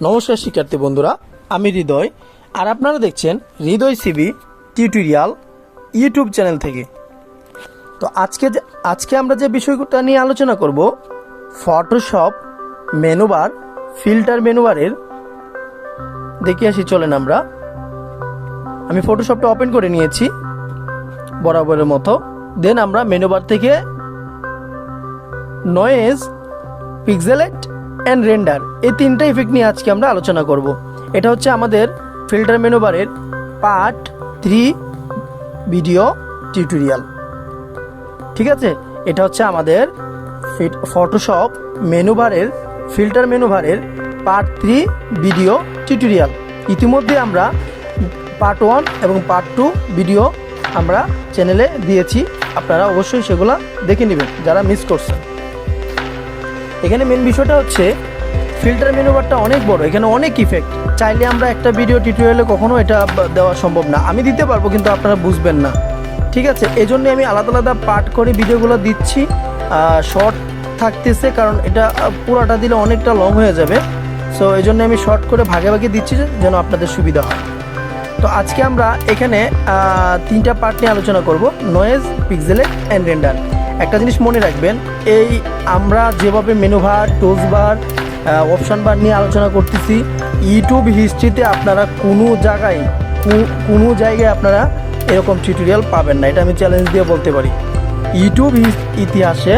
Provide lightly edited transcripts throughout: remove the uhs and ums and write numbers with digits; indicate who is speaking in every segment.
Speaker 1: নমস্কার শিক্ষার্থী বন্ধুরা, আমি হৃদয় আর আপনারা দেখছেন হৃদয় সিবি টিউটোরিয়াল ইউটিউব চ্যানেল থেকে। তো আজকে আমরা যে বিষয়টা নিয়ে আলোচনা করব, ফটোশপ মেনুবার, ফিল্টার মেনুবারের দেখে আসি। চলেন আমি ফটোশপটা ওপেন করে নিয়েছি বরাবরের মতো। দেন আমরা মেনুবার থেকে নয়েজ, পিক্সেলেট অ্যান্ড রেন্ডার এই তিনটা ইফেক্ট নিয়ে আজকে আমরা আলোচনা করব। এটা হচ্ছে আমাদের ফিল্টার মেনুবারের পার্ট 3 ভিডিও টিউটোরিয়াল। ঠিক আছে, এটা হচ্ছে আমাদের ফটোশপ মেনুবারের ফিল্টার মেনুবারের পার্ট 3 ভিডিও টিউটোরিয়াল। ইতিমধ্যে আমরা পার্ট 1 এবং পার্ট 2 ভিডিও আমরা চ্যানেলে দিয়েছি, আপনারা অবশ্যই সেগুলো দেখে নেবেন যারা মিস করছেন। এখানে মেন বিষয়টা হচ্ছে ফিল্টার মেনুবারটা অনেক বড়, এখানে অনেক ইফেক্ট। চাইলে আমরা একটা ভিডিও টিউটোরিয়ালে কখনো এটা দেওয়া সম্ভব না। আমি দিতে পারবো কিন্তু আপনারা বুঝবেন না। ঠিক আছে, এই জন্য আমি আলাদা আলাদা পার্ট করে ভিডিওগুলো দিচ্ছি। শর্ট থাকতেছে কারণ এটা পুরোটা দিলে অনেকটা লং হয়ে যাবে। সো এই জন্য আমি শর্ট করে ভাগে ভাগে দিচ্ছি যেন আপনাদের সুবিধা হয়। তো আজকে আমরা এখানে 3টা পার্ট নিয়ে আলোচনা করব, নয়েজ, পিক্সেলেট অ্যান্ড রেন্ডার। একটা জিনিস মনে রাখবেন, এই আমরা যেভাবে মেনু বার, টুলস বার, অপশন বার নিয়ে আলোচনা করতেছি, ইউটিউব হিস্ট্রিতে আপনারা কোনো জায়গায় আপনারা এরকম টিউটোরিয়াল পাবেন না। এটা আমি চ্যালেঞ্জ দিয়ে বলতে পারি। ইউটিউব ইতিহাসে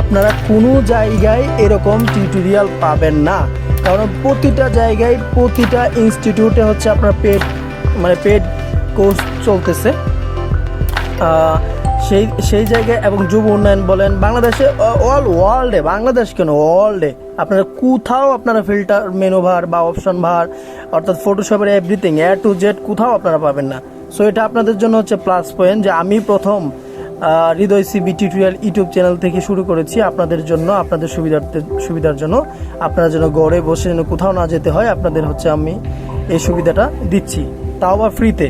Speaker 1: আপনারা কোনো জায়গায় এরকম টিউটোরিয়াল পাবেন না, কারণ প্রতিটা জায়গায়, প্রতিটা ইনস্টিটিউটে হচ্ছে আপনার পেড কোর্স চলতেছে। সেই জায়গায় এবং যুব উন্নয়ন বলেন, বাংলাদেশে অল ওয়ার্ল্ডে, বাংলাদেশ কেন ওয়ার্ল্ডে আপনারা কোথাও আপনারা ফিল্টার মেনু বার বা অপশন বার অর্থাৎ ফটোশপের এভরিথিং A to Z কোথাও আপনারা পাবেন না। সো এটা আপনাদের জন্য হচ্ছে প্লাস পয়েন্ট যে আমি প্রথম হৃদয় সিবি টিউটোরিয়াল ইউটিউব চ্যানেল থেকে শুরু করেছি আপনাদের জন্য, আপনাদের সুবিধার জন্য, আপনারা যেন ঘরে বসে যেন কোথাও না যেতে হয়, আপনাদের হচ্ছে আমি এই সুবিধাটা দিচ্ছি, তাও আবার ফ্রিতে।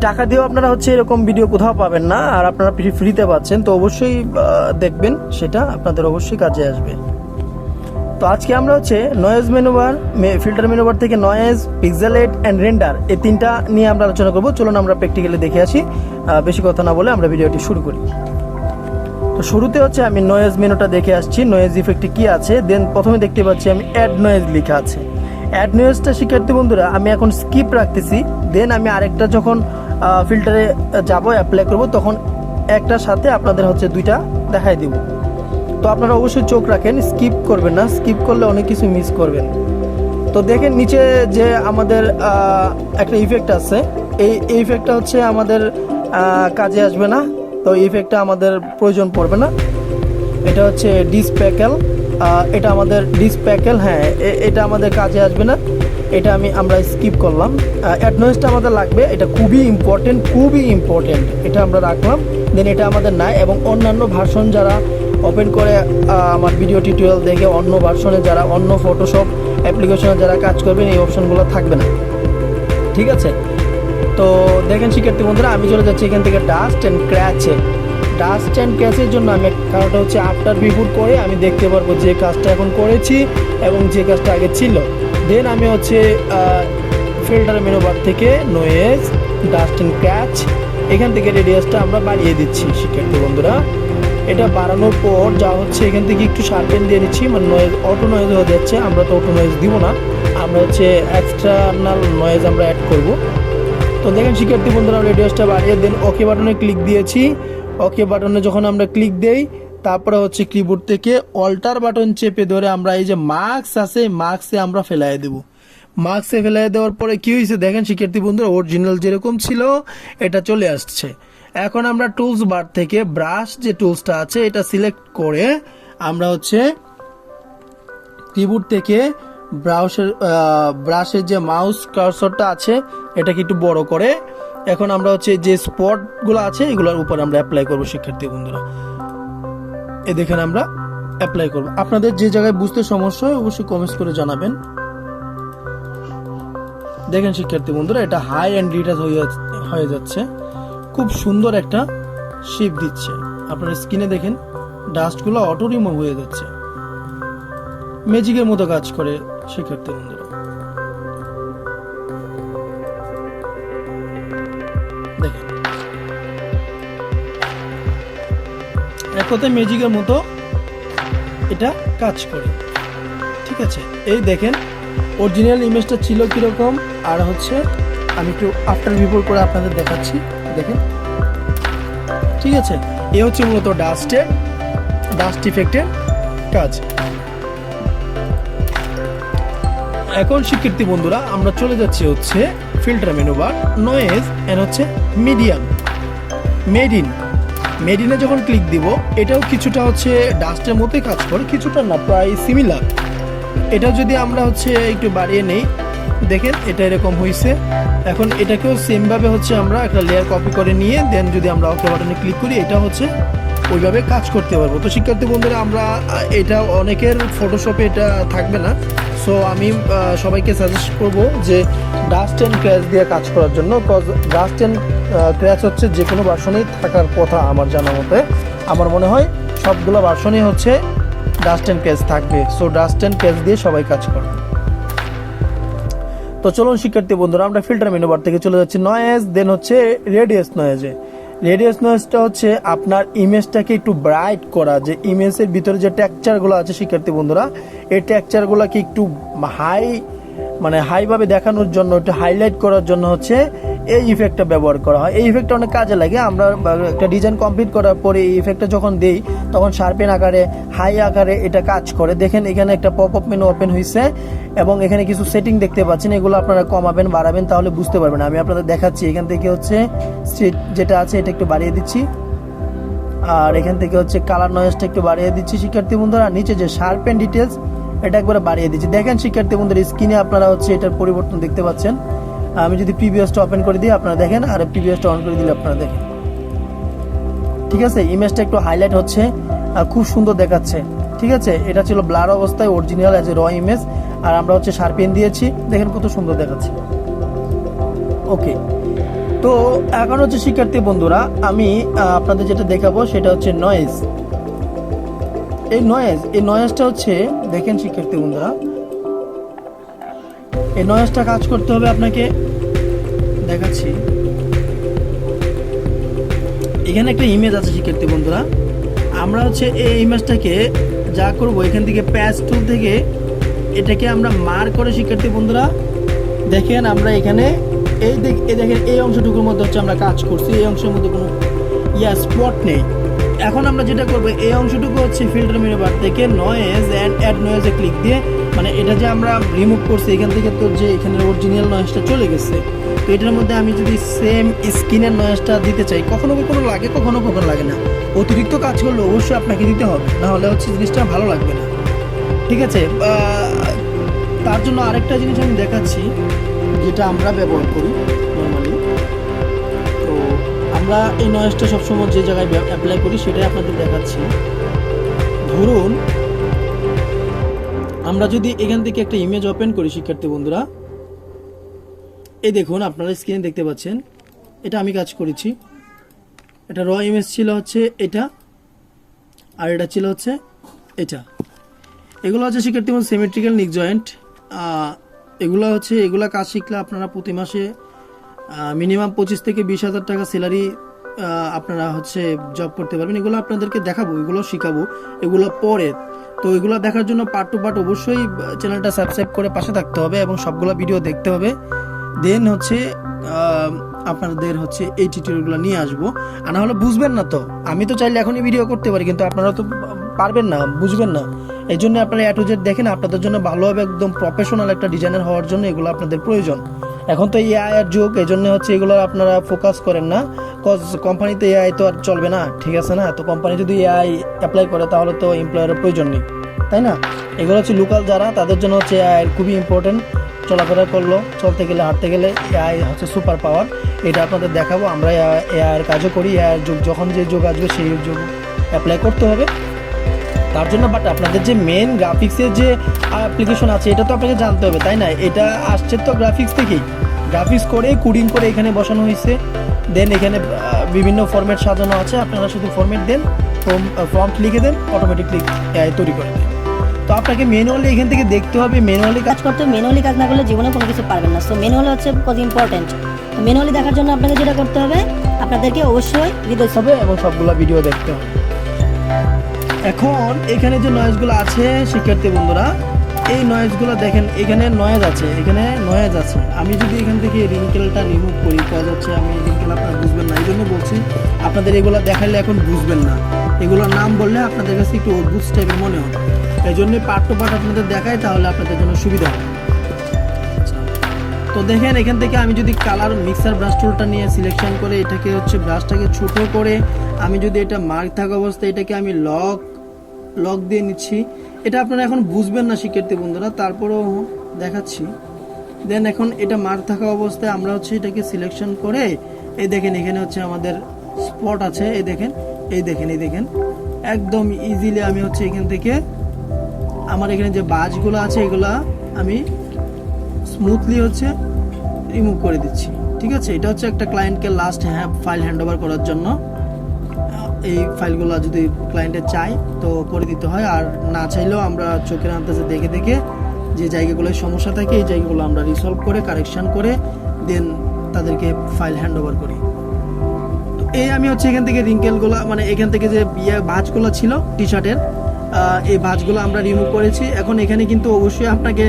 Speaker 1: টাকা দিয়েও আপনারা হচ্ছে এরকম ভিডিও কোথাও পাবেন না, আর আপনারা ফ্রিতে পাচ্ছেন। তো অবশ্যই দেখবেন, সেটা আপনাদের অবশ্যই কাজে আসবে। তো আজকে আমরা হচ্ছে নয়েজ মেনুবার, ফিল্টার মেনুবার থেকে নয়েজ, পিক্সেলেট অ্যান্ড রেন্ডার এই 3টা নিয়ে আমরা আলোচনা করব। চলুন আমরা প্র্যাকটিক্যালি দেখে আসি। বেশি কথা না বলে আমরা ভিডিওটি শুরু করি। তো শুরুতে হচ্ছে আমি নয়েজ মেনুটা দেখে আসছি, নয়েজ ইফেক্টে কি আছে। দেন প্রথমে দেখতে পাচ্ছি আমি অ্যাড নয়েজ লেখা আছে। অ্যাড নয়েজটা শিক্ষার্থী বন্ধুরা আমি এখন স্কিপ রাখতেছি। দেন আমি আরেকটা যখন ফিল্টারে যাব, অ্যাপ্লাই করব, তখন একটার সাথে আপনাদের হচ্ছে 2টা দেখাই দিব। তো আপনারা অবশ্যই চোখ রাখেন, স্কিপ করবেন না, স্কিপ করলে অনেক কিছু মিস করবেন। তো দেখেন নিচে যে আমাদের একটা ইফেক্ট আছে, এই ইফেক্টটা হচ্ছে আমাদের কাজে আসবে না। তো এই ইফেক্টটা আমাদের প্রয়োজন পড়বে না। এটা হচ্ছে ডিসপ্যাকেল, এটা আমাদের ডিসপ্যাকেল, হ্যাঁ এটা আমাদের কাজে আসবে না। এটা আমরা স্কিপ করলাম। অ্যাড নয়েজটা আমাদের লাগবে, এটা খুবই ইম্পর্টেন্ট, এটা আমরা রাখলাম। দেন এটা আমাদের নাই, এবং অন্যান্য ভার্সন যারা ওপেন করে আমার ভিডিও টিউটোরিয়াল দেখে অন্য ভার্সনে যারা, অন্য ফটোশপ অ্যাপ্লিকেশনে যারা কাজ করবেন, এই অপশনগুলো থাকবে না। ঠিক আছে, তো দেখেন শিক্ষার্থী বন্ধুরা, আমি চলে যাচ্ছি এখান থেকে ডাস্ট অ্যান্ড ক্র্যাচের জন্য। আমি কারণটা হচ্ছে আফটার বিফোর করে আমি দেখতে পারবো যে কাজটা এখন করেছি এবং যে কাজটা আগে ছিল। দেন আমি হচ্ছে ফিল্টার মেনু বার থেকে নয়েজ, ডাস্ট অ্যান্ড ক্র্যাচ, এখান থেকে রেডিয়াসটা আমরা বাড়িয়ে দিচ্ছি শিক্ষার্থী বন্ধুরা। এটা বাড়ানোর পর যা হচ্ছে এখান থেকে একটু শার্পেন দিয়ে নিচ্ছি, মানে নয়েজ, অটো নয়েজ হয়ে যাচ্ছে। আমরা তো অটো নয়েজ দিব না, আমরা হচ্ছে এক্সটার্নাল নয়েজ আমরা অ্যাড করব। তো দেখেন শিক্ষার্থী বন্ধুরা, রেডিয়াসটা বাড়িয়ে দেন ওকে বাটনে ক্লিক দিয়েছি। ওকে বাটনে যখন আমরা ক্লিক দেই, তারপরে হচ্ছে কিবোর্ড থেকে অল্টার বাটন চেপে ধরে আমরা এই যে মার্কস আছে, মার্কসে আমরা ফেলাই দেব। মার্কসে ফেলাই দেওয়ার পরে কি হয়েছে দেখেন শিক্ষার্থী বন্ধুরা, অরিজিনাল যেরকম ছিল এটা চলে আসছে। এখন আমরা টুলস বার থেকে ব্রাশ যে টুলসটা আছে এটা সিলেক্ট করে আমরা হচ্ছে কিবোর্ড থেকে ব্রাশের যে মাউস কার্সরটা আছে এটাকে একটু বড় করে এখন আমরা হচ্ছে যে স্পটগুলো আছে এগুলোর উপর আমরা অ্যাপ্লাই করব শিক্ষার্থী বন্ধুরা। দেখেন আমরা অ্যাপ্লাই করব। আপনাদের যে জায়গায় বুঝতে সমস্যা হয় অবশ্যই কমেন্টস করে জানাবেন। দেখেন শিক্ষার্থী বন্ধুরা, এটা হাই অ্যান্ড রিটাচ হয়ে যাচ্ছে, খুব সুন্দর একটা শেপ দিচ্ছে। আপনারা স্ক্রিনে দেখেন ডাস্টগুলো অটো রিমুভ হয়ে যাচ্ছে। ম্যাজিকের মতো কাজ করে শিক্ষার্থী বন্ধুরা। দেখেন এক কথায় ম্যাজিকের মতো এটা কাজ করে, ঠিক আছে। এই দেখেন অরিজিনাল ইমেজটা ছিল কিরকম, আর হচ্ছে আমি একটু আফটার বিফোর করে আপনাদের দেখাচ্ছি, দেখেন, ঠিক আছে। এ হচ্ছে মূলত ডাস্ট ইফেক্টের কাজ। এখন শিক্ষার্থী বন্ধুরা আমরা চলে যাচ্ছি হচ্ছে filter menu bar, noise and হচ্ছে মিডিয়াম, মেডিনে যখন ক্লিক দিব এটাও কিছুটা হচ্ছে ডাস্টের মতোই কাজ করে, কিছুটা না, প্রায় সিমিলার। এটা যদি আমরা হচ্ছে একটু বাড়িয়ে নেই, দেখেন এটা এরকম হয়েছে। এখন এটাকেও সেমভাবে হচ্ছে আমরা একটা লেয়ার কপি করে নিয়ে দেন যদি আমরা ওকে বাটনে ক্লিক করি এটা হচ্ছে ওইভাবে কাজ করতে পারবো। তো শিক্ষার্থী বন্ধুরা আমরা এটা অনেকের ফটোশপে এটা থাকবে না, সো আমি সবাইকে সাজেস্ট করব যে ডাস্ট অ্যান্ড ক্র্যাচ দিয়ে কাজ করার জন্য, কজ ডাস্ট অ্যান্ড ক্র্যাচ হচ্ছে যে কোনো ভার্সনেই থাকার কথা আমার জানা মতে। আমার মনে হয় সবগুলো ভার্সনেই হচ্ছে ডাস্ট অ্যান্ড ক্র্যাচ থাকবে, সো ডাস্ট অ্যান্ড ক্র্যাচ দিয়ে সবাই কাজ করবে। তো চলুন শিক্ষার্থী বন্ধুরা আমরা ফিল্টার মেনু বার থেকে চলে যাচ্ছি নয়েজ, দেন হচ্ছে রেডিয়াস নয়েজে। রেডিয়াস নয়েজটা হচ্ছে আপনার ইমেজটাকে একটু ব্রাইট করা, যে ইমেজের ভিতরে যে টেক্সচারগুলো আছে শিক্ষার্থী বন্ধুরা, এই টেক্সচারগুলোকে একটু হাইভাবে দেখানোর জন্য, একটু হাইলাইট করার জন্য হচ্ছে এই ইফেক্টটা ব্যবহার করা হয়। এই ইফেক্টটা অনেক কাজে লাগে। আমরা একটা ডিজাইন কমপ্লিট করার পরে এই ইফেক্টটা যখন দেই তখন শার্পেন আকারে, হাই আকারে এটা কাজ করে। দেখেন এখানে একটা পপ আপ মেনু ওপেন হয়েছে এবং এখানে কিছু সেটিং দেখতে পাচ্ছেন, এগুলো আপনারা কমাবেন বাড়াবেন তাহলে বুঝতে পারবেন। আমি আপনাদের দেখাচ্ছি, এখান থেকে হচ্ছে স্ট্রিট যেটা আছে এটা একটু বাড়িয়ে দিচ্ছি, আর এখান থেকে হচ্ছে কালার নয়েজটা একটু বাড়িয়ে দিচ্ছি শিক্ষার্থী বন্ধুরা। নিচে যে শার্পেন ডিটেলস এটা একবারে বাড়িয়ে দিচ্ছি। দেখেন শিক্ষার্থী বন্ধুরা স্ক্রিনে আপনারা হচ্ছে এটার পরিবর্তন দেখতে পাচ্ছেন। আমি যদি প্রিভিয়াসটা ওপেন করে দিই আপনারা দেখেন, আর প্রিভিয়াসটা অন করে দিলে আপনারা দেখেন, ঠিক আছে। ইমেজটা একটু হাইলাইট হচ্ছে, খুব সুন্দর দেখাচ্ছে, ঠিক আছে। এটা ছিল ব্লার অবস্থায় অরিজিনাল অ্যাজ এ র ইমেজ, আর আমরা হচ্ছে শার্পেন দিয়েছি, দেখেন কত সুন্দর দেখাচ্ছে। ওকে, তো এখন হচ্ছে শিক্ষার্থী বন্ধুরা আমি আপনাদের যেটা দেখাবো সেটা হচ্ছে নয়েজ। এই নয়েজটা হচ্ছে দেখেন শিক্ষার্থী বন্ধুরা, এই নয়েজটা কাজ করতে হবে আপনাকে, দেখাচ্ছি। এখানে একটা ইমেজ আছে শিক্ষার্থী বন্ধুরা, আমরা হচ্ছে এই ইমেজটাকে যা করবো এখান থেকে প্যাচ টুল থেকে এটাকে আমরা মার্ক করে শিক্ষার্থী বন্ধুরা দেখেন আমরা এখানে দেখেন এই অংশটুকুর মধ্যে হচ্ছে আমরা কাজ করছি, এই অংশের মধ্যে কোনো স্পট নেই। এখন আমরা যেটা করবো এই অংশটুকু হচ্ছে ফিল্টার মেনু বার থেকে নয়েজ অ্যান্ড অ্যাড নয়েজে ক্লিক দিয়ে, মানে এটা যে আমরা রিমুভ করছি এখান থেকে, তো যে এখানে অরিজিনাল নয়েজটা চলে গেছে, তো এটার মধ্যে আমি যদি সেম স্ক্রিনের নয়েজটা দিতে চাই, কখনো কখনো লাগে কখনো কখনো লাগে না। অতিরিক্ত কাজ করলে অবশ্যই আপনাকে দিতে হবে, না হলে হচ্ছে জিনিসটা ভালো লাগবে না, ঠিক আছে। তার জন্য আরেকটা জিনিস আমি দেখাচ্ছি যেটা আমরা ব্যবহার করি নর্মালি। তো আমরা এই নয়েজটা সবসময় যে জায়গায় অ্যাপ্লাই করি সেটাই আপনাদের দেখাচ্ছি। ধরুন আমরা যদি এখান থেকে একটা ইমেজ ওপেন করি শিক্ষার্থী বন্ধুরা, এই দেখুন আপনারা স্ক্রিনে দেখতে পাচ্ছেন, এটা আমি কাজ করেছি। এটা র ইমেজ ছিল হচ্ছে এটা, আর এটা ছিল হচ্ছে এটা। এগুলো হচ্ছে শিক্ষার্থী বন্ধু সিমেট্রিক্যাল নিক জয়েন্ট। এগুলা কাজ শিখলে আপনারা প্রতি মাসে মিনিমাম 25 থেকে 20,000 টাকা স্যালারি আপনারা হচ্ছে জব করতে পারবেন। এগুলো আপনাদেরকে দেখাবো, এগুলো শিখাবো, এগুলো পরে। তো এগুলো দেখার জন্য পার্ট টু পার্ট অবশ্যই চ্যানেলটা সাবস্ক্রাইব করে পাশে থাকতে হবে এবং সবগুলো ভিডিও দেখতে হবে। দেন হচ্ছে আপনাদের হচ্ছে এই টিউটোরিয়ালগুলো নিয়ে আসবো, আর না হলে বুঝবেন না। তো আমি তো চাইলে এখনই ভিডিও করতে পারি, কিন্তু আপনারা তো পারবেন না, বুঝবেন না। এই জন্য আপনারা এ টু জেড দেখেন, আপনাদের জন্য ভালো হবে, একদম প্রফেশনাল একটা ডিজাইনার হওয়ার জন্য এগুলো আপনাদের প্রয়োজন। এখন তো এআই এর যুগ, এই জন্য হচ্ছে এগুলো আপনারা ফোকাস করেন না, কজ কোম্পানিতে এআই তো আর চলবে না, ঠিক আছে না। তো কোম্পানি যদি এআই অ্যাপ্লাই করে তাহলে তো এমপ্লয়ারের প্রয়োজন নেই, তাই না। এগুলো হচ্ছে লোকাল যারা, তাদের জন্য হচ্ছে এআই খুবই ইম্পর্টেন্ট। চলাফেরা করলো, চলতে গেলে হাঁটতে গেলে এআই হচ্ছে সুপার পাওয়ার। এটা আপনাদের দেখাবো, আমরা এআইয়ের কাজও করি। এআইয়ের যুগ যখন যে যুগ আসবে সেই যুগ অ্যাপ্লাই করতে হবে তার জন্য। বাট আপনাদের যে মেন গ্রাফিক্সের যে অ্যাপ্লিকেশন আছে এটা তো আপনাকে জানতে হবে, তাই না। এটা আসছে তো গ্রাফিক্স থেকেই, গ্রাফিক্স করে কোডিং করে এখানে বসানো হয়েছে। দেন এখানে বিভিন্ন ফরম্যাট সাজানো আছে, আপনারা শুধু ফরম্যাট দেন, প্রম্পট লিখে দেন, অটোমেটিকলি এআই তৈরি করে দেন। তো আপনাকে ম্যানুয়ালি এখান থেকে দেখতে হবে, ম্যানুয়ালি
Speaker 2: কাজ করতে ম্যানুয়ালি কাজ না করলে জীবনে কোনো কিছু পারবেন না। সো ম্যানুয়ালি হচ্ছে কত ইম্পর্টেন্ট। ম্যানুয়ালি দেখার জন্য আপনাকে যেটা করতে হবে, আপনাদেরকে অবশ্যই হৃদয়
Speaker 1: হবে এবং সবগুলো ভিডিও দেখতে হবে। এখন এখানে যে নয়েজগুলো আছে শিক্ষার্থী বন্ধুরা, এই নয়েজগুলো দেখেন, এখানে নয়েজ আছে, এখানে নয়েজ আছে। আমি যদি এখান থেকে রিঙ্কেলটা রিমুভ করি, কজ হচ্ছে আমি রিঙ্কেল আপনারা বুঝবেন না, এই জন্য বলছি আপনাদের এগুলো দেখালে এখন বুঝবেন না, এগুলোর নাম বললে আপনাদের কাছে একটু অদ্ভুত টাইপের মনে হবে। এই জন্যই পার্ট টু পার্ট আপনাদের দেখাই, তাহলে আপনাদের জন্য সুবিধা হবে। তো দেখেন এখান থেকে আমি যদি কালার মিক্সার ব্রাশ টুলটা নিয়ে সিলেকশন করে এটাকে হচ্ছে ব্রাশটাকে ছোট করে আমি যদি এটা মার্ক থাকা অবস্থায় এটাকে আমি লক দিয়ে নিচ্ছি। এটা আপনারা এখন বুঝবেন না শিক্ষার্থী বন্ধুরা, তারপরেও দেখাচ্ছি। দেন এখন এটা মার্ক থাকা অবস্থায় আমরা হচ্ছে এটাকে সিলেকশন করে এই দেখেন এখানে হচ্ছে আমাদের স্পট আছে, এই দেখেন এই দেখেন একদম ইজিলি আমি হচ্ছে এখান থেকে আমার এখানে যে বাজগুলো আছে এগুলা আমি স্মুথলি হচ্ছে রিমুভ করে দিচ্ছি। ঠিক আছে, এটা হচ্ছে একটা ক্লায়েন্টকে লাস্ট ফাইল হ্যান্ডওভার করার জন্য এই ফাইলগুলো যদি ক্লায়েন্টে চাই তো করে দিতে হয়, আর না চাইলেও আমরা চোখের আন্দাজে দেখে দেখে যে জায়গাগুলোয় সমস্যা থাকে এই জায়গাগুলো আমরা রিসলভ করে কারেকশন করে দেন তাদেরকে ফাইল হ্যান্ডওভার করি। তো এই আমি হচ্ছে এখান থেকে রিঙ্কেলগুলো মানে এখান থেকে যে ভাঁজগুলো ছিল টি শার্টের এই ভাঁজগুলো আমরা রিমুভ করেছি। এখন এখানে কিন্তু অবশ্যই আপনাকে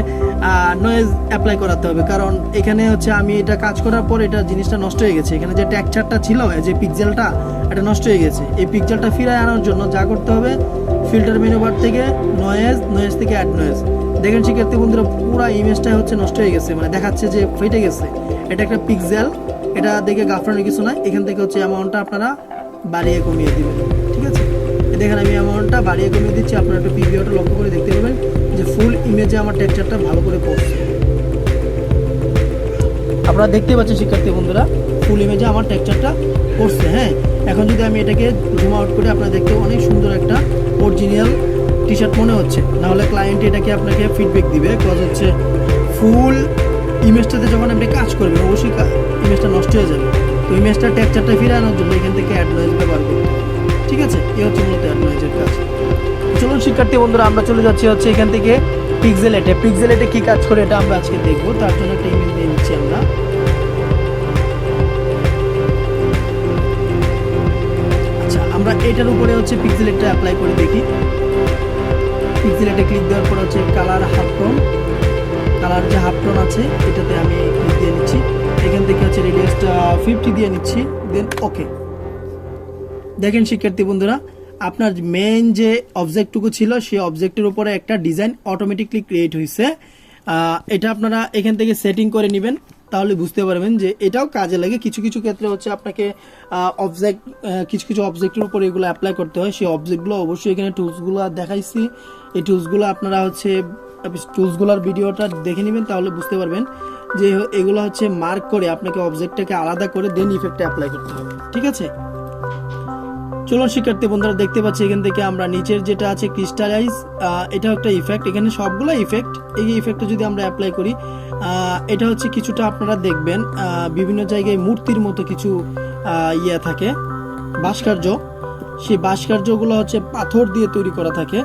Speaker 1: নয়েজ অ্যাপ্লাই করাতে হবে, কারণ এখানে হচ্ছে আমি এটা কাজ করার পর এটা জিনিসটা নষ্ট হয়ে গেছে। এখানে যে টেক্সচারটা ছিল যে পিক্সেলটা এটা নষ্ট হয়ে গেছে। এই পিক্সেলটা ফিরিয়ে আনার জন্য যা করতে হবে, ফিল্টার মেনু বার থেকে নয়েজ থেকে অ্যাড নয়েজ। দেখেন শিক্ষার্থী বন্ধুরা পুরো ইমেজটা হচ্ছে নষ্ট হয়ে গেছে, মানে দেখাচ্ছে যে ফেটে গেছে। এটা একটা পিক্সেল, এটা দেখে গাফরানোর কিছু নয়। এখান থেকে হচ্ছে অ্যামাউন্টটা আপনারা বাড়িয়ে কমিয়ে দিবেন। ঠিক আছে, দেখেন আমি অ্যামাউন্টটা বাড়িয়ে কমিয়ে দিচ্ছি। আপনারা একটা প্রিভিউটা লক্ষ্য করে দেখতে পাবেন যে ফুল ইমেজে আমার টেক্সচারটা ভালো করে পড়ছে। আপনারা দেখতে পাচ্ছেন শিক্ষার্থী বন্ধুরা ফুল ইমেজে আমার টেক্সচারটা পড়ছে। হ্যাঁ, এখন যদি আমি এটাকে জুম আউট করে আপনারা দেখতে অনেক সুন্দর একটা অরিজিনাল টি শার্ট মনে হচ্ছে। নাহলে ক্লায়েন্ট এটাকে আপনাকে ফিডব্যাক দিবে, কজ হচ্ছে ফুল ইমেজটাতে যখন আপনি কাজ করবেন অবশ্যই ইমেজটা নষ্ট হয়ে যাবে। তো ইমেজটা টেক্সচারটা ফিরে আনার জন্য এখান থেকে অ্যাড নয়েজ ব্যবহার করবেন। ঠিক আছে, এই হচ্ছে মূলত অ্যাড নয়েজের কাজ। চলুন শিক্ষার্থী বন্ধুরা আমরা চলে যাচ্ছি হচ্ছে এখান থেকে পিক্সেলেটে কি কাজ করে এটা আমরা আজকে দেখবো। তার জন্য একটা ইমেজ নিয়ে নিচ্ছি আমরা। আচ্ছা, আমরা এটার উপরে হচ্ছে পিক্সেলেটটা অ্যাপ্লাই করে দেখি। পিক্সেলেটে ক্লিক দেওয়ার পর হচ্ছে কালার যে হাফ টোন আছে এটাতে আমি ক্লিক দিয়ে নিচ্ছি। এখান থেকে হচ্ছে রেডিয়াসটা 50 দিয়ে নিচ্ছি, দেন ওকে। দেখেন শিক্ষার্থী বন্ধুরা আপনার মেইন যে অবজেক্টটুকু ছিল সেই অবজেক্টের উপরে একটা ডিজাইন অটোমেটিকলি ক্রিয়েট হয়েছে। এটা আপনারা এখান থেকে সেটিং করে নেবেন, তাহলে বুঝতে পারবেন যে এটাও কাজে লাগে। কিছু কিছু ক্ষেত্রে হচ্ছে আপনাকে কিছু অবজেক্টের উপরে এগুলো অ্যাপ্লাই করতে হয়। সেই অবজেক্টগুলো অবশ্যই এখানে টুলসগুলো দেখাইছি। এই টুলসগুলো আপনারা হচ্ছে টুলসগুলোর ভিডিওটা দেখে নেবেন, তাহলে বুঝতে পারবেন যে এগুলো হচ্ছে মার্ক করে আপনাকে অবজেক্টটাকে আলাদা করে দেন ইফেক্টে অ্যাপ্লাই করতে হবে। ঠিক আছে, চলুন শিক্ষার্থী বন্ধুরা দেখতে পাচ্ছি এখান থেকে আমরা নিচের যেটা আছে ক্রিস্টালাইজ, এটা একটা ইফেক্ট। এখানে সবগুলো ইফেক্ট, এই ইফেক্টটা যদি আমরা অ্যাপ্লাই করি এটা হচ্ছে কিছুটা আপনারা দেখবেন বিভিন্ন জায়গায় মূর্তির মতো কিছু ইয়ে থাকে ভাস্কর্য। সেই ভাস্কর্যগুলো হচ্ছে পাথর দিয়ে তৈরি করা থাকে।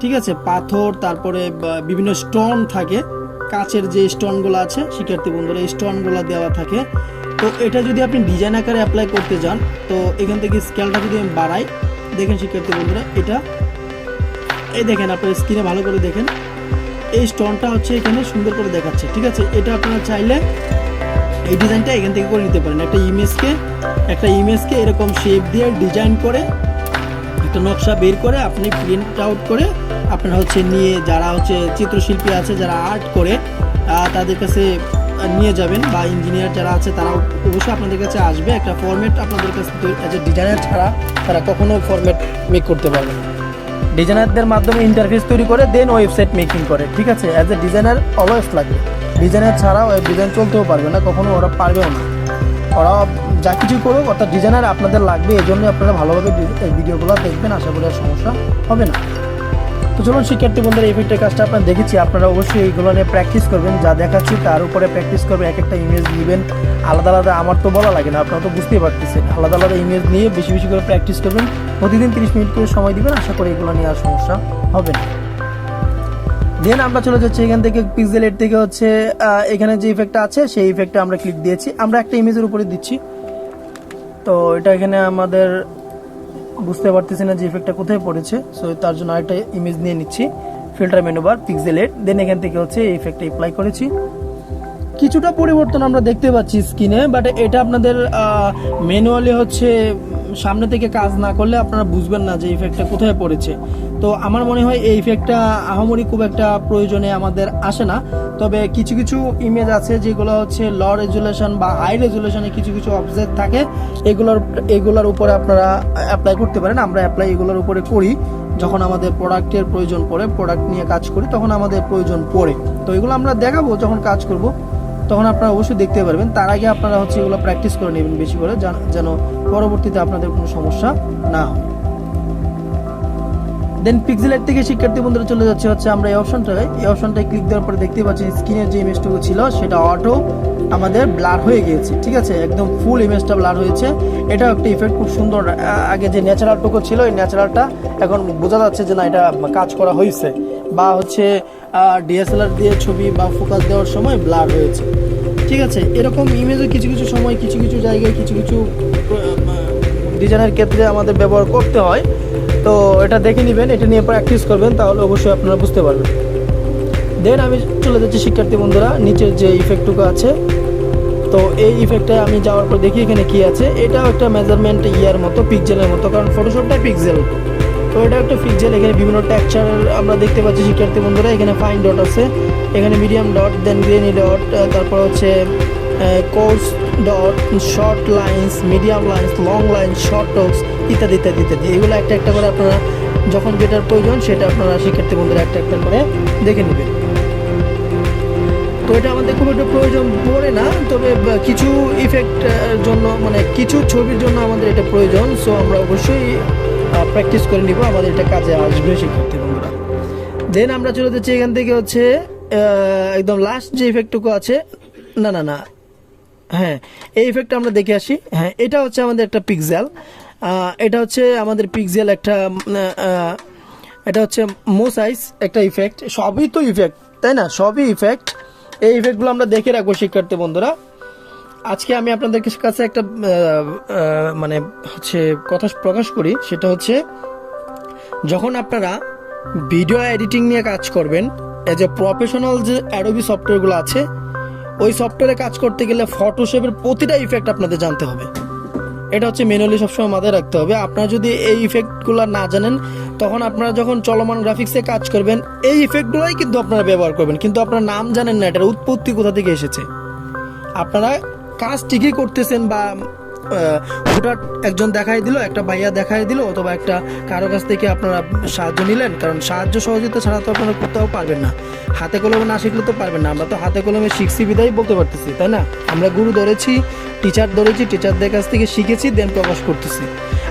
Speaker 1: ঠিক আছে, পাথর, তারপরে বিভিন্ন স্টোন থাকে, কাচের যে স্টোনগুলো আছে শিক্ষার্থী বন্ধুরা এই স্টোনগুলো দেওয়া থাকে। তো এটা যদি আপনি ডিজাইন আকারে অ্যাপ্লাই করতে যান তো এখান থেকে স্কেলটা যদি আমি বাড়াই, দেখেন শিক্ষার্থী বন্ধুরা এটা এই দেখেন আপনার স্ক্রিনে ভালো করে দেখেন এই স্টোনটা হচ্ছে এখানে সুন্দর করে দেখাচ্ছে। ঠিক আছে, এটা আপনারা চাইলে এই ডিজাইনটা এখান থেকে করে নিতে পারেন। একটা ইমেজকে এরকম শেপ দিয়ে ডিজাইন করে একটা নকশা বের করে আপনি প্রিন্ট আউট করে আপনারা হচ্ছে নিয়ে যারা হচ্ছে চিত্রশিল্পী আছে যারা আর্ট করে তাদের কাছে নিয়ে যাবেন, বা ইঞ্জিনিয়ার যারা আছে তারা অবশ্যই আপনাদের কাছে আসবে। একটা ফরম্যাট আপনাদের কাছে অ্যাজ এ ডিজাইনার ছাড়া তারা কখনো ফরম্যাট মেক করতে পারবে না। ডিজাইনারদের মাধ্যমে ইন্টারফেস তৈরি করে দেন ওয়েবসাইট মেকিং করে। ঠিক আছে, অ্যাজ এ ডিজাইনার অলওয়েজ লাগবে, ডিজাইনার ছাড়া ওয়েব ডিজাইন চলতেও পারবে না, কখনো ওরা পারবেও না। ওরা যা কিছু করুক অর্থাৎ ডিজাইনার আপনাদের লাগবে, এই জন্য আপনারা ভালোভাবে ভিডিওগুলো দেখবেন, আশা করি আর সমস্যা হবে না। তো চলুন শিক্ষার্থী বন্ধুরা ইফেক্টের কাজটা আপনারা দেখেছি, আপনারা অবশ্যই এইগুলো নিয়ে প্র্যাকটিস করবেন। যা দেখাচ্ছি তার উপরে প্র্যাকটিস করবেন, এক একটা ইমেজ নেবেন আলাদা আলাদা। আমার তো বলা লাগে না, আপনারা তো বুঝতেই পারতেছেন। আলাদা আলাদা ইমেজ নিয়ে বেশি বেশি করে প্র্যাকটিস করবেন, প্রতিদিন 30 মিনিট করে সময় দিবেন, আশা করি এগুলো নিয়ে আর সমস্যা হবে না। দেন আমরা চলে যাচ্ছি এখান থেকে পিক্সেলেট থেকে হচ্ছে এখানে যে ইফেক্টটা আছে সেই ইফেক্টে আমরা ক্লিক দিয়েছি, আমরা একটা ইমেজের উপরে দিচ্ছি। তো এটা এখানে আমাদের বুঝতে পারতেছি না যে ইফেক্টটা কোথায় পড়েছে, সো তার জন্য আরেকটা ইমেজ নিয়ে নিচ্ছি, ফিল্টার মেনু বার পিক্সেলেট, দেন এখান থেকে হচ্ছে এই ইফেক্টটা অ্যাপ্লাই করেছি। কিছুটা পরিবর্তন আমরা দেখতে পাচ্ছি স্ক্রিনে, বাট এটা আপনাদের ম্যানুয়ালি হচ্ছে সামনে থেকে কাজ না করলে আপনারা বুঝবেন না যে ইফেক্টটা কোথায় পড়েছে। তো আমার মনে হয় এই ইফেক্টটা আহামরি খুব একটা প্রয়োজনে আমাদের আসে না, তবে কিছু কিছু ইমেজ আছে যেগুলো হচ্ছে ল রেজুলেশন বা হাই রেজুলেশনে কিছু কিছু অবজেক্ট থাকে, এগুলোর উপরে আপনারা অ্যাপ্লাই করতে পারেন। আমরা অ্যাপ্লাই এগুলোর উপরে করি যখন আমাদের প্রোডাক্টের প্রয়োজন পড়ে, প্রোডাক্ট নিয়ে কাজ করি তখন আমাদের প্রয়োজন পড়ে। তো এগুলো আমরা দেখাবো যখন কাজ করব, তখন আপনারা অবশ্যই দেখতে পারবেন। তার আগে আপনারা হচ্ছে এগুলো প্র্যাকটিস করে নেবেন বেশি করে, যেন পরবর্তীতে আপনাদের কোনো সমস্যা না হয়। দেন পিক্সেলেট থেকে শিক্ষার্থী বন্ধুরা চলে যাচ্ছে হচ্ছে আমরা এই অপশনটায় ক্লিক দেওয়ার পরে দেখতে পাচ্ছি স্ক্রিনের যে ইমেজটুকু ছিল সেটা অটো আমাদের ব্লার হয়ে গিয়েছে, ঠিক আছে, একদম ফুল ইমেজটা ব্লার হয়েছে। এটা একটা ইফেক্ট, খুব সুন্দর। আগে যে ন্যাচারালটুকু ছিল এই ন্যাচারালটা এখন বোঝা যাচ্ছে যে না এটা কাজ করা হয়েছে, বা হচ্ছে ডিএসএলআর দিয়ে ছবি বা ফোকাস দেওয়ার সময় ব্লার হয়েছে, ঠিক আছে। এরকম ইমেজও কিছু কিছু সময় কিছু কিছু জায়গায় কিছু কিছু ডিজাইনের ক্ষেত্রে আমাদের ব্যবহার করতে হয়। তো এটা দেখে নেবেন, এটা নিয়ে প্র্যাকটিস করবেন, তাহলে অবশ্যই আপনারা বুঝতে পারবেন। দেন আমি চলে যাচ্ছি শিক্ষার্থী বন্ধুরা নিচের যে ইফেক্টটুকু আছে, তো এই ইফেক্টে আমি যাওয়ার পর দেখি এখানে কি আছে। এটাও একটা মেজারমেন্ট ইয়ার মতো, পিক্সেলের মতো, কারণ ফটোশপটা পিক্সেল, তো এটা একটা পিক্সেল। এখানে বিভিন্ন টেক্সচার আমরা দেখতে পাচ্ছি শিক্ষার্থী বন্ধুরা। এখানে ফাইন ডট আছে, এখানে medium dot, then grainy dot, তারপর হচ্ছে coarse dot, short lines, medium lines, long lines, short টক্স, ইত্যাদি ইত্যাদি ইত্যাদি। এগুলো একটা একটা করে আপনারা যখন যেটার প্রয়োজন সেটা আপনারা শিক্ষার্থী বন্ধুরা একটা একটা করে দেখে নেবেন। তো এটা আমাদের খুব একটা প্রয়োজন পড়ে না, তবে কিছু ইফেক্ট জন্য মানে কিছু ছবির জন্য আমাদের এটা প্রয়োজন। সো আমরা অবশ্যই প্র্যাকটিস করে নিব, আমাদের এটা কাজে আসবে শিক্ষার্থী বন্ধুরা। দেন আমরা চলে যাচ্ছি এখান থেকে হচ্ছে একদম লাস্ট যে ইফেক্টটুকু আছে, না না না হ্যাঁ এই ইফেক্টটা আমরা দেখে আসি। হ্যাঁ, এটা হচ্ছে আমাদের একটা পিক্সেল, এটা হচ্ছে আমাদের পিক্সেল একটা, এটা হচ্ছে মোসাইজ একটা ইফেক্ট। সবই তো ইফেক্ট, তাই না, সবই ইফেক্ট। এই ইফেক্টগুলো আমরা দেখে রাখবো শিক্ষার্থী বন্ধুরা। আজকে আমি আপনাদের কাছে একটা মানে হচ্ছে কথা প্রকাশ করি, সেটা হচ্ছে যখন আপনারা ভিডিও এডিটিং নিয়ে কাজ করবেন, এজ এ প্রফেশনাল যে অ্যাডোবি সফটওয়্যারগুলো আছে, ওই সফটওয়্যারে কাজ করতে গেলে ফটোশপের প্রতিটা ইফেক্ট আপনাদের জানতে হবে। এটা হচ্ছে ম্যানুয়ালি সবসময় মাথায় রাখতে হবে। আপনারা যদি এই ইফেক্টগুলো না জানেন, তখন আপনারা যখন চলমান গ্রাফিক্সে কাজ করবেন এই ইফেক্টগুলোই কিন্তু আপনারা ব্যবহার করবেন, কিন্তু আপনারা নাম জানেন না এটার উৎপত্তি কোথা থেকে এসেছে। আপনারা কাজ ঠিকই করতেছেন, বা হুটহাট একজন দেখাই দিল, একটা ভাইয়া দেখাই দিল, অথবা একটা কারো কাছ থেকে আপনারা সাহায্য নিলেন, কারণ সাহায্য সহযোগিতা ছাড়া তো আপনারা করতেও পারবেন না, হাতে কলমে না শিখলে তো পারবেন না। আমরা তো হাতে কলমে শিখছি বিদায় বলতে পারতেছি, তাই না। আমরা গুরু ধরেছি, টিচার ধরেছি, টিচারদের কাছ থেকে শিখেছি, দেন প্রকাশ করতেছি।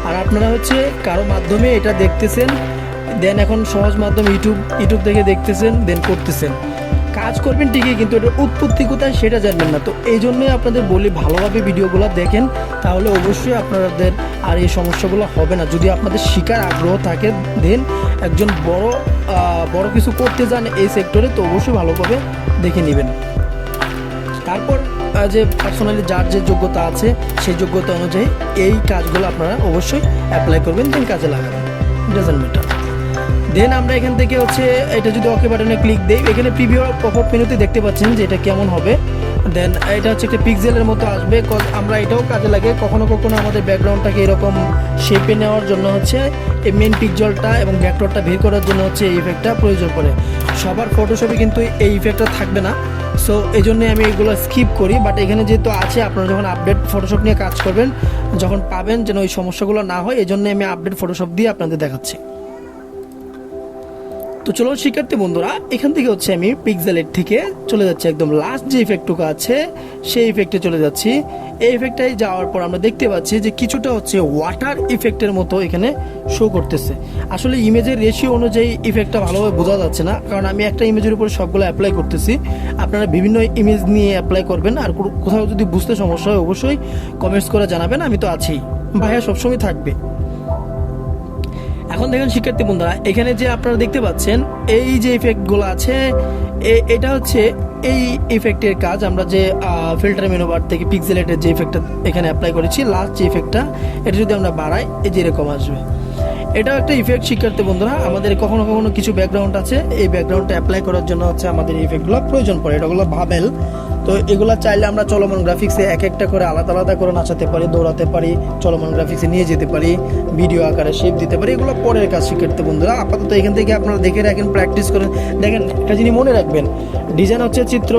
Speaker 1: আর আপনারা হচ্ছে কারো মাধ্যমে এটা দেখতেছেন, দেন এখন সহজ মাধ্যম ইউটিউব থেকে দেখতেছেন, দেন করতেছেন। কাজ করবেন ঠিকই, কিন্তু এটার উৎপত্তি কোথায় সেটা জানবেন না। তো এই জন্যই আপনাদের বলি ভালোভাবে ভিডিওগুলো দেখেন, তাহলে অবশ্যই আপনাদের আর এই সমস্যাগুলো হবে না। যদি আপনাদের শিকার আগ্রহ থাকে, দেন একজন বড় কিছু করতে চান এই সেক্টরে, তো অবশ্যই ভালোভাবে দেখে নেবেন। তারপর যে পার্সোনালি যার যে যোগ্যতা আছে সেই যোগ্যতা অনুযায়ী এই কাজগুলো আপনারা অবশ্যই অ্যাপ্লাই করবেন, দেন কাজে লাগাবেন, ডাজন্ট ম্যাটার। দেন আমরা এখান থেকে হচ্ছে এটা যদি ওকে বাটনে ক্লিক দেই, এখানে প্রিভিউ পপআপ মেনুতে দেখতে পাচ্ছেন যে এটা কেমন হবে। দেন এটা হচ্ছে একটা পিক্সেলের মতো আসবে। আমরা এটাও কাজে লাগে, কখনো কখনো আমাদের ব্যাকগ্রাউন্ডটাকে এরকম শেপে নেওয়ার জন্য হচ্ছে এই মেন পিক্সেলটা এবং ব্যাকড্রপটা বের করার জন্য হচ্ছে এই ইফেক্টটা প্রয়োজন পড়ে। সবার ফটোশপে কিন্তু এই ইফেক্টটা থাকবে না, সো এই জন্যই আমি এগুলো স্কিপ করি। বাট এখানে যেহেতু আছে, আপনারা যখন আপডেট ফটোশপ নিয়ে কাজ করবেন, যখন পাবেন যেন ওই সমস্যাগুলো না হয়, এই জন্যই আমি আপডেট ফটোশপ দিয়ে আপনাদের দেখাচ্ছি। তো চলো শিক্ষার্থী বন্ধুরা, এখান থেকে হচ্ছে আমি পিক্সেলেট থেকে চলে যাচ্ছি একদম লাস্ট যে ইফেক্টটুকু আছে সেই ইফেক্টে চলে যাচ্ছি। এই ইফেক্টটাই যাওয়ার পর আমরা দেখতে পাচ্ছি যে কিছুটা হচ্ছে ওয়াটার ইফেক্টের মতো এখানে শো করতেছে। আসলে ইমেজের রেশিও অনুযায়ী ইফেক্টটা ভালোভাবে বোঝা যাচ্ছে না, কারণ আমি একটা ইমেজের উপরে সবগুলো অ্যাপ্লাই করতেছি। আপনারা বিভিন্ন ইমেজ নিয়ে অ্যাপ্লাই করবেন, আর কোথাও যদি বুঝতে সমস্যা হয় অবশ্যই কমেন্টস করে জানাবেন, আমি তো আছি, ভাইয়া সবসময় থাকবে। এখন দেখুন শিক্ষার্থী বন্ধুরা, এখানে যে আপনারা দেখতে পাচ্ছেন এই যে ইফেক্টগুলো আছে, এটা হচ্ছে এই ইফেক্টের কাজ। আমরা যে ফিল্টার মেনু বার থেকে পিক্সেলেটের যে ইফেক্টটা এখানে অ্যাপ্লাই করেছি, লাস্ট যে ইফেক্টটা, এটা যদি আমরা বাড়াই এই যে এরকম আসবে। এটাও একটা ইফেক্ট শিক্ষার্থী বন্ধুরা। আমাদের কখনো কখনো কিছু ব্যাকগ্রাউন্ড আছে, এই ব্যাকগ্রাউন্ডটা অ্যাপ্লাই করার জন্য হচ্ছে আমাদের এই ইফেক্টগুলো প্রয়োজন পড়ে। এটাগুলো ভাবেল। তো এগুলো চাইলে আমরা চলমান গ্রাফিক্সে এক একটা করে আলাদা আলাদা করে নাচাতে পারি, দৌড়াতে পারি, চলমান গ্রাফিক্সে নিয়ে যেতে পারি, ভিডিও আকারে শেপ দিতে পারি। এগুলো পরের কাজ শিক্ষার্থী বন্ধুরা। আপাতত এখান থেকে আপনারা দেখে রাখেন, প্র্যাকটিস করেন। দেখেন একটা জিনিস মনে রাখবেন, ডিজাইন হচ্ছে চিত্র,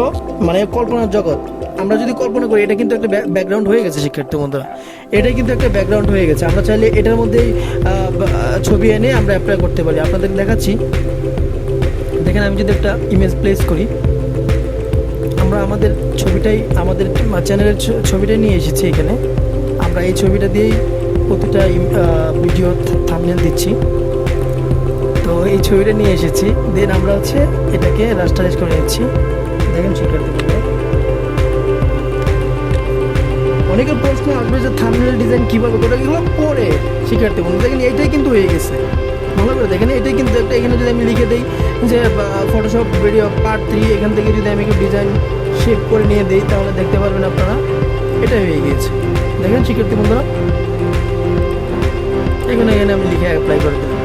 Speaker 1: মানে কল্পনার জগৎ। আমরা যদি কল্পনা করি, এটা কিন্তু একটা ব্যাকগ্রাউন্ড হয়ে গেছে শিক্ষার্থী বন্ধুরা, এটাই কিন্তু একটা ব্যাকগ্রাউন্ড হয়ে গেছে। আমরা চাইলে এটার মধ্যেই ছবি এনে আমরা অ্যাপ্লাই করতে পারি। আপনাদের দেখাচ্ছি, দেখেন আমি যদি একটা ইমেজ প্লেস করি, আমরা আমাদের ছবিটাই, আমাদের চ্যানেলের ছবিটাই নিয়ে এসেছি এখানে। আমরা এই ছবিটা দিয়েই প্রতিটা ভিডিও থাম্বনেল দিচ্ছি। তো এই ছবিটা নিয়ে এসেছি, দেন আমরা হচ্ছে এটাকে রাস্টারাইজ করে নিচ্ছি। দেখেন শিক্ষার্থী বন্ধুরা, অনেকের প্রশ্ন আসবে যে থাম্বনেল ডিজাইন কীভাবে করে, এগুলো পরে শিক্ষার্থী বন্ধু। দেখেন এইটাই কিন্তু হয়ে গেছে, ভালো করে দেখেন। এটাই কিন্তু একটা, এখানে যদি আমি লিখে দিই যে ফটোশপ ভিডিও পার্ট 3, এখান থেকে যদি আমি একটু ডিজাইন শেপ করে নিয়ে দিই, তাহলে দেখতে পারবেন আপনারা এটাই হয়ে গিয়েছে। দেখেন শিক্ষার্থী বন্ধুরা, এখানে আমি লিখে অ্যাপ্লাই করে দিলাম।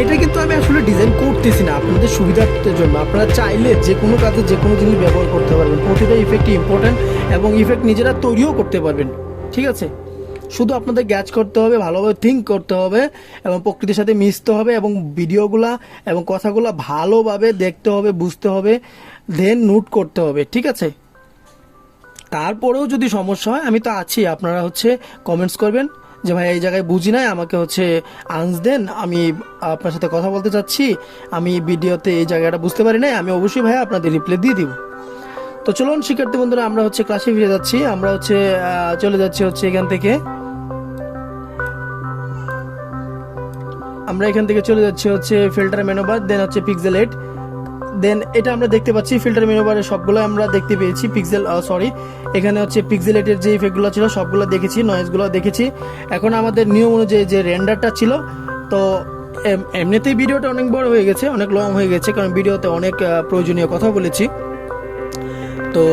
Speaker 1: এটা কিন্তু আমি আসলে ডিজাইন করতেছি না, আপনাদের সুবিধার্থের জন্য। আপনারা চাইলে যে কোনো কাজে যে কোনো জিনিস ব্যবহার করতে পারবেন। প্রতিটা ইফেক্টই ইম্পর্ট্যান্ট, এবং ইফেক্ট নিজেরা তৈরিও করতে পারবেন, ঠিক আছে? শুধু আপনাদের গ্যাচ করতে হবে, ভালোভাবে থিঙ্ক করতে হবে, এবং প্রকৃতির সাথে মিশতে হবে, এবং ভিডিওগুলা এবং কথাগুলো ভালোভাবে দেখতে হবে, বুঝতে হবে, দেন নোট করতে হবে, ঠিক আছে? তারপরেও যদি সমস্যা হয়, আমি তো আছি, আপনারা হচ্ছে কমেন্টস করবেন যে ভাই এই জায়গায় বুঝি নাই, আমাকে হচ্ছে আনস দেন, আমি আপনার সাথে কথা বলতে চাচ্ছি, আমি ভিডিওতে এই জায়গাটা বুঝতে পারি নাই, আমি অবশ্যই ভাই আপনাদের রিপ্লাই দিয়ে দিব। তো চলুন শিক্ষার্থী বন্ধুরা, আমরা হচ্ছে ক্লাসে ফিরে যাচ্ছি। আমরা হচ্ছে চলে যাচ্ছি হচ্ছে এখান থেকে, আমরা এখান থেকে চলে যাচ্ছি হচ্ছে ফিল্টার মেনু বার, দেন হচ্ছে পিক্সেলেট। দেন এটা আমরা দেখতে পাচ্ছি ফিল্টার মেনু বারে সবগুলো আমরা দেখতে পেয়েছি। এখানে হচ্ছে পিক্সেলেটের যে ইফেক্টগুলো ছিল সবগুলো দেখেছি, নয়েজগুলো দেখেছি। এখন আমাদের নিয়ম অনুযায়ী যে রেন্ডারটা ছিল, তো এমনিতেই ভিডিওটা অনেক বড় হয়ে গেছে, অনেক লং হয়ে গেছে, কারণ ভিডিওতে অনেক প্রয়োজনীয় কথা বলেছি। তো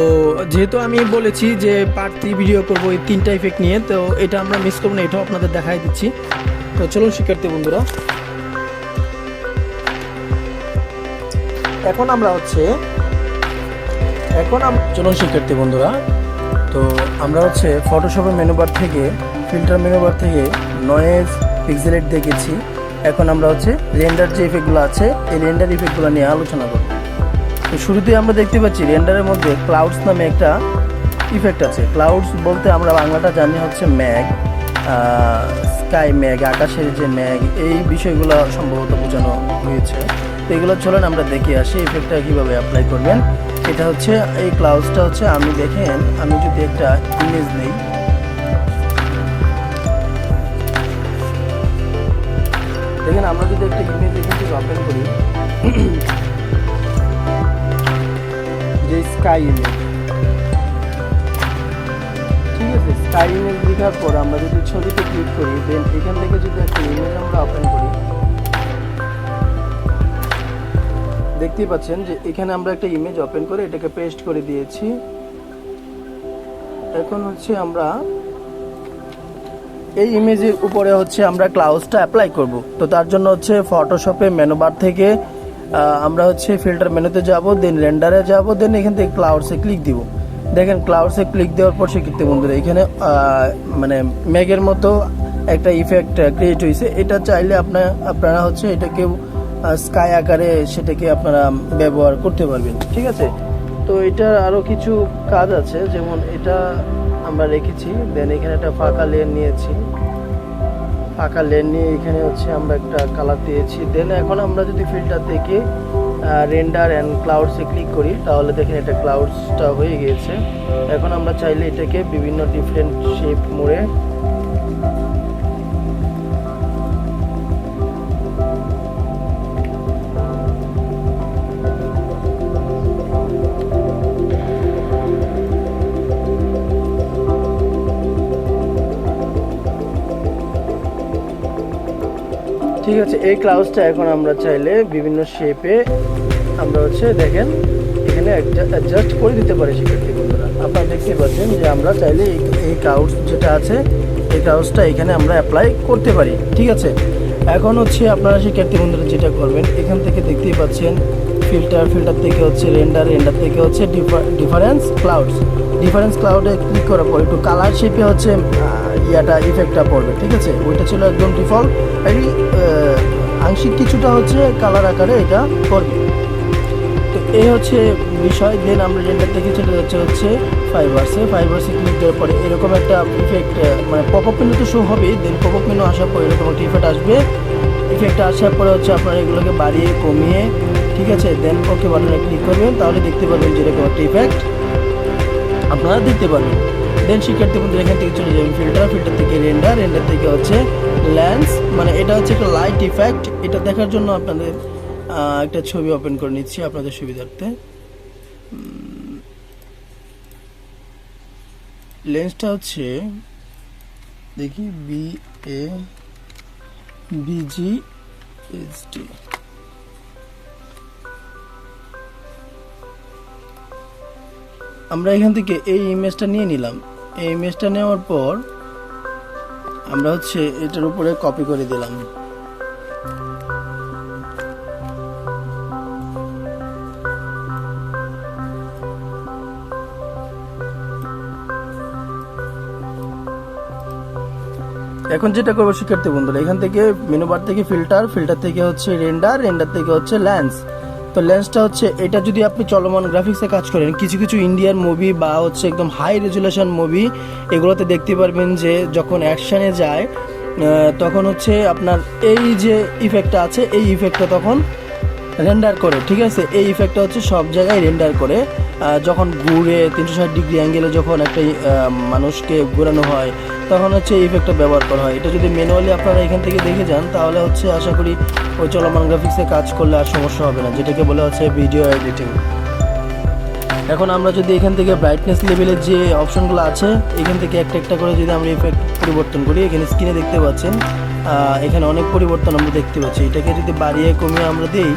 Speaker 1: যেহেতু আমি বলেছি যে পার্ট 3 ভিডিও করবো এই 3টা ইফেক্ট নিয়ে, তো এটা আমরা মিস করবো না, এটাও আপনাদের দেখাই দিচ্ছি। তো চলুন শিক্ষার্থী বন্ধুরা, চলুন শিক্ষার্থী বন্ধুরা, তো আমরা হচ্ছে ফটোশপের মেনু বার থেকে, ফিল্টার মেনু বার থেকে নয়েজ, পিক্সেলেট দেখেছি। এখন আমরা হচ্ছে রেন্ডার যে ইফেক্টগুলো আছে, এই রেন্ডার ইফেক্টগুলো নিয়ে আলোচনা করব। তো শুরুতেই আমরা দেখতে পাচ্ছি রেন্ডারের মধ্যে ক্লাউডস নামে একটা ইফেক্ট আছে। ক্লাউডস বলতে আমরা বাংলাটা জানি হচ্ছে মেঘ, স্কাই মেঘ, আকাশের যে মেঘ, এই বিষয়গুলো সম্ভবত বোঝানো হয়েছে। তো এগুলো চলেন আমরা দেখে আসি ইফেক্টটা কীভাবে অ্যাপ্লাই করবেন। এটা হচ্ছে এই ক্লাউডসটা হচ্ছে, আমি দেখেন আমি যদি একটা ইমেজ নেই, দেখেন আমরা যদি একটা ইমেজ এখান থেকে ওপেন করি, যে স্কাই ইমেজ, ঠিক আছে? স্কাই ইমেজ দেখার পর আমরা যদি ছবিতে ক্লিক করি, দেন এখান থেকে যদি একটা ইমেজ আমরা ওপেন করি, দেখতেই পাচ্ছেন যে এখানে আমরা একটা ইমেজ ওপেন করে এটাকে পেস্ট করে দিয়েছি। এখন হচ্ছে আমরা এই ইমেজের উপরে হচ্ছে আমরা ক্লাউডসটা অ্যাপ্লাই করব। তো তার জন্য হচ্ছে ফটোশপে মেনু বার থেকে আমরা হচ্ছে ফিল্টার মেনুতে যাব, দেন রেন্ডারে যাব, দেন এখান থেকে ক্লাউডসে ক্লিক দিব। দেখেন ক্লাউডসে ক্লিক দেওয়ার পর শিক্ষার্থী বন্ধুরা এখানে মানে মেঘের মতো একটা ইফেক্ট ক্রিয়েট হয়েছে। এটা চাইলে আপনারা হচ্ছে এটাকে স্কাই আকারে সেটাকে আপনারা ব্যবহার করতে পারবেন, ঠিক আছে? তো এটার আরও কিছু কাজ আছে, যেমন এটা আমরা রেখেছি, দেন এখানে একটা ফাঁকা লেয়ার নিয়েছি, ফাঁকা লেয়ার নিয়ে এখানে হচ্ছে আমরা একটা কালার দিয়েছি। দেন এখন আমরা যদি ফিল্টার থেকে রেন্ডার অ্যান্ড ক্লাউডসে ক্লিক করি, তাহলে দেখেন এটা ক্লাউডসটা হয়ে গিয়েছে। এখন আমরা চাইলে এটাকে বিভিন্ন ডিফারেন্ট শেপ মোড়ে ঠিক আছে, এই ক্লাউডসটা এখন আমরা চাইলে বিভিন্ন শেপে আমরা হচ্ছে দেখেন এখানে অ্যাডজাস্ট করে দিতে পারি শিক্ষার্থী বন্ধুরা। আপনারা দেখতে পাচ্ছেন যে আমরা চাইলে এই ক্লাউডস যেটা আছে এই ক্লাউডসটা এখানে আমরা অ্যাপ্লাই করতে পারি। ঠিক আছে, এখন হচ্ছে আপনারা শিক্ষার্থী বন্ধুরা যেটা করবেন, এখান থেকে দেখতেই পাচ্ছেন ফিল্টার থেকে হচ্ছে রেন্ডার থেকে হচ্ছে ডিফারেন্স ক্লাউডে ক্লিক করার পর একটু কালার শেপে হচ্ছে ইফেক্টটা পড়বে। ঠিক আছে, ওইটা ছিল একদম ডিফল্ট, আংশিক কিছুটা হচ্ছে কালার আকারে এটা করবে। তো এই হচ্ছে বিষয়। দেন আমরা রেন্ডার থেকে চলে যাচ্ছে হচ্ছে ফাইবার্সে ক্লিক করার পরে এরকম একটা ইফেক্ট মানে পপ আপ মেনু তো শো হবে। দেন পপ আপ মেনু আসার পর এরকম একটা ইফেক্ট আসবে। ইফেক্টটা আসার পরে হচ্ছে আপনারা এগুলোকে বাড়িয়ে কমিয়ে, ঠিক আছে, দেন ওকে বাটনে ক্লিক করবেন, তাহলে দেখতে পারবেন যে এরকম একটা ইফেক্ট আপনারা দেখতে পারবেন। দেন শিক্ষার্থী বন্ধুরা এখান থেকে চলে যাবেন ফিল্টার থেকে রেন্ডার থেকে হচ্ছে লেন্স, মানে এটা হচ্ছে একটা লাইট ইফেক্ট। এটা দেখার জন্য আপনাদের একটা ছবি ওপেন করে নিচ্ছি আপনাদের সুবিধার্থে। লেন্সটা হচ্ছে দেখি BABGHD। আমরা এখান থেকে এই ইমেজটা নিয়ে নিলাম। এই ইমেজটা নেওয়ার পর আমরা হচ্ছে এটার উপরে কপি করে দিলাম। এখন যেটা করবো শিক্ষার্থী বন্ধুরা, এখান থেকে মেনু বার থেকে ফিল্টার থেকে হচ্ছে রেন্ডার থেকে হচ্ছে লেন্স। তো লেন্সটা হচ্ছে এটা যদি আপনি চলমান গ্রাফিক্সে কাজ করেন, কিছু ইন্ডিয়ান মুভি বা হচ্ছে একদম হাই রেজুলেশন মুভি, এগুলোতে দেখতে পারবেন যে যখন অ্যাকশানে যায় তখন হচ্ছে আপনার এই যে ইফেক্টটা আছে এই ইফেক্টটা তখন রেন্ডার করে। ঠিক আছে, এই ইফেক্টটা হচ্ছে সব জায়গায় রেন্ডার করে। যখন ঘুরে 360 ডিগ্রি অ্যাঙ্গেলে যখন একটা মানুষকে ঘোরানো হয় তখন হচ্ছে এই ইফেক্টটা ব্যবহার করা হয়। এটা যদি ম্যানুয়ালি আপনারা এখান থেকে দেখে যান তাহলে হচ্ছে আশা করি ওই চলমান গ্রাফিক্সে কাজ করলে আর সমস্যা হবে না, যেটাকে বলে হচ্ছে ভিডিও এডিটিং। এখন আমরা যদি এখান থেকে ব্রাইটনেস লেভেলের যে অপশনগুলো আছে এখান থেকে একটা করে যদি আমরা ইফেক্ট পরিবর্তন করি, এখানে স্ক্রিনে দেখতে পাচ্ছেন এখানে অনেক পরিবর্তন আমরা দেখতে পাচ্ছি। এটাকে যদি বাড়িয়ে কমিয়ে আমরা দিই,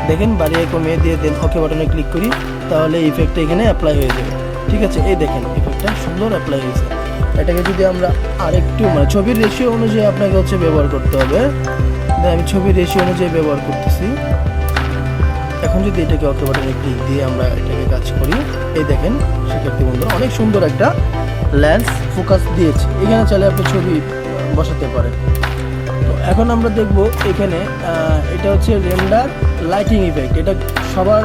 Speaker 1: দেখেন বাড়িয়ে কমিয়ে দিয়ে দেন ওকে বাটনে ক্লিক করি, তাহলে ইফেক্টটা এখানে অ্যাপ্লাই হয়ে যাবে। ঠিক আছে, এই দেখেন ইফেক্টটা সুন্দর অ্যাপ্লাই হয়েছে। এটাকে যদি আমরা আরেকটু মানে ছবির রেশিও অনুযায়ী আপনাকে হচ্ছে ব্যবহার করতে হবে। আমি ছবির রেশিও অনুযায়ী ব্যবহার করতেছি। এখন যদি এটাকে ওকে বাটনে ক্লিক দিয়ে আমরা এটাকে কাজ করি, এই দেখেন শিক্ষার্থী বন্ধুরা অনেক সুন্দর একটা লেন্স ফোকাস দিয়েছে। এখানে চাইলে আপনি ছবি বসাতে পারেন। তো এখন আমরা দেখব এখানে এটা হচ্ছে রেন্ডার লাইটিং ইফেক্ট। এটা সবার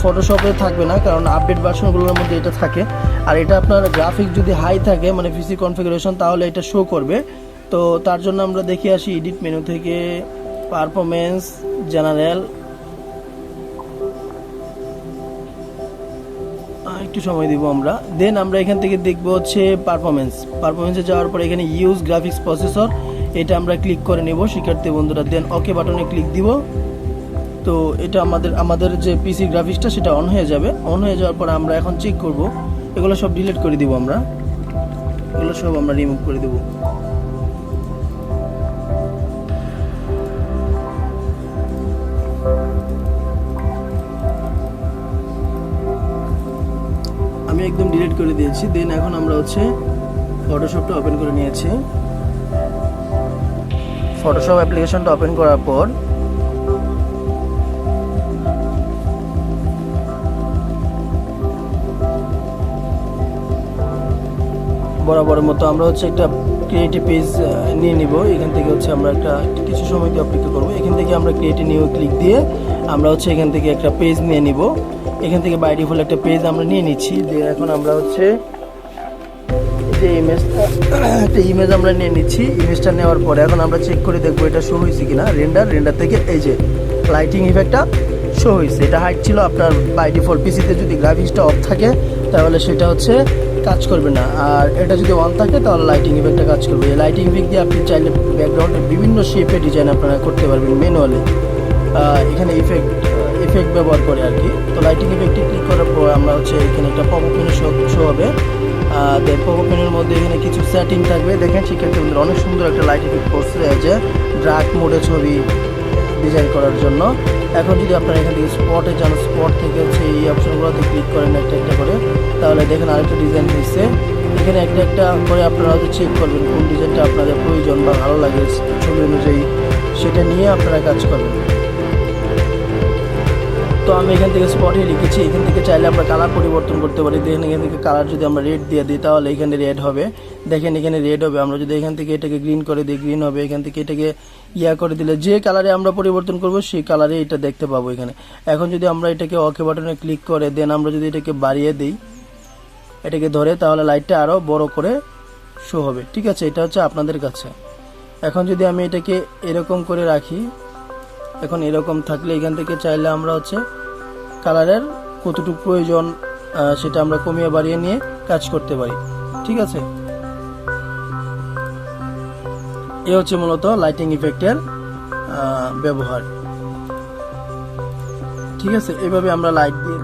Speaker 1: ফটোশপে থাকবে না, কারণ আপডেট ভার্সনগুলোর মধ্যে এটা থাকে। আর এটা আপনার গ্রাফিক যদি হাই থাকে মানে পিসি কনফিগারেশন, তাহলে এটা শো করবে। তো তার জন্য আমরা দেখে আসি এডিট মেনু থেকে পারফরমেন্স জেনারেল, একটু সময় দিব আমরা। দেন আমরা এখান থেকে দেখব হচ্ছে পারফরমেন্সে যাওয়ার পর এখানে ইউজ গ্রাফিক্স প্রসেসর, এটা আমরা ক্লিক করে নেব শিক্ষার্থী বন্ধুরা। দেন ওকে বাটনে ক্লিক দিব। তো এটা আমাদের যে পিসি গ্রাফিক্সটা সেটা অন হয়ে যাবে। অন হয়ে যাওয়ার পর আমরা এখন চেক করব, এগুলো সব ডিলিট করে দিব আমরা, এগুলো সব আমরা রিমুভ করে দেব। আমি একদম ডিলিট করে দিয়েছি। দেন এখন আমরা হচ্ছে ফটোশপটা ওপেন করে নিয়েছি। ফটোশপ অ্যাপ্লিকেশনটা ওপেন করার পর বরাবরের মতো আমরা হচ্ছে একটা ক্রিয়েটিভ পেজ নিয়ে নিব। এখান থেকে হচ্ছে আমরা একটা কিছু সময় দিয়ে অপেক্ষা করবো। এখান থেকে আমরা ক্রিয়েটিভ নিউ ক্লিক দিয়ে আমরা হচ্ছে এখান থেকে একটা পেজ নিয়ে নিব। এখান থেকে বাই ডিফল্ট একটা পেজ আমরা নিয়ে নিচ্ছি। দিয়ে এখন আমরা হচ্ছে যে একটা ইমেজ আমরা নিয়ে নিচ্ছি। ইমেজটা নেওয়ার পরে এখন আমরা চেক করে দেখবো এটা শো হয়েছে কিনা। রেন্ডার থেকে এই যে লাইটিং ইফেক্টটা শো হয়েছে। এটা হাইট ছিল আপনার বাই ডিফল্ট পিসিতে যদি গ্রাফিক্সটা অফ থাকে তাহলে সেটা হচ্ছে কাজ করবে না, আর এটা যদি অন থাকে তাহলে লাইটিং ইফেক্টটা কাজ করবে। এই লাইটিং ইফেক্ট দিয়ে আপনি চাইলে ব্যাকগ্রাউন্ডে বিভিন্ন শেপে ডিজাইন আপনারা করতে পারবেন ম্যানুয়ালি। এখানে ইফেক্ট ব্যবহার করে আর কি। তো লাইটিং ইফেক্টে ক্লিক করার পর আমরা হচ্ছে এখানে একটা পপ আপ মেনু শো হবে। দেন পপ আপ মেনুর মধ্যে এখানে কিছু সেটিং থাকবে। দেখেন শিক্ষার্থী বন্ধুরা অনেক সুন্দর একটা লাইট ইফেক্ট করছে এই যে ডার্ক মোডে ছবি ডিজাইন করার জন্য। এখন যদি আপনারা এখান থেকে স্পটে যান, স্পট থেকে হচ্ছে এই অপশনগুলোতে ক্লিক করেন একটা একটা করে, তাহলে দেখেন আরেকটা ডিজাইন হয়েছে। এখানে একটা একটা করে আপনারা হয়তো চেক করবেন কোন ডিজাইনটা আপনাদের প্রয়োজন বা ভালো লাগে ছবি অনুযায়ী, সেটা নিয়ে আপনারা কাজ করবেন। তো আমি এখান থেকে স্পটে লিখেছি। এখান থেকে চাইলে আমরা কালার পরিবর্তন করতে পারি। দেখেন এখান থেকে কালার যদি আমরা রেড দিয়ে দিই তাহলে এখানে রেড হবে। দেখেন এখানে রেড হবে। আমরা যদি এখান থেকে এটাকে গ্রিন করে দিই গ্রিন হবে। এখান থেকে এটাকে করে দিলে যে কালারে আমরা পরিবর্তন করব সেই কালারে এটা দেখতে পাবো এখানে। এখন যদি আমরা এটাকে ওকে বাটনে ক্লিক করে দেন আমরা যদি এটাকে বাড়িয়ে দিই, এটাকে ধরে, তাহলে লাইটটা আরও বড় করে শো হবে। ঠিক আছে, এটা হচ্ছে আপনাদের কাছে। এখন যদি আমি এটাকে এরকম করে রাখি, এখন এরকম থাকলে এখান থেকে চাইলে আমরা হচ্ছে কালারের কতটুকু প্রয়োজন সেটা আমরা কমিয়ে বাড়িয়ে নিয়ে কাজ করতে পারি। ঠিক আছে, এ হচ্ছে মূলত লাইটিং ইফেক্টের ব্যবহার। ঠিক আছে, এভাবে আমরা লাইট দিয়ে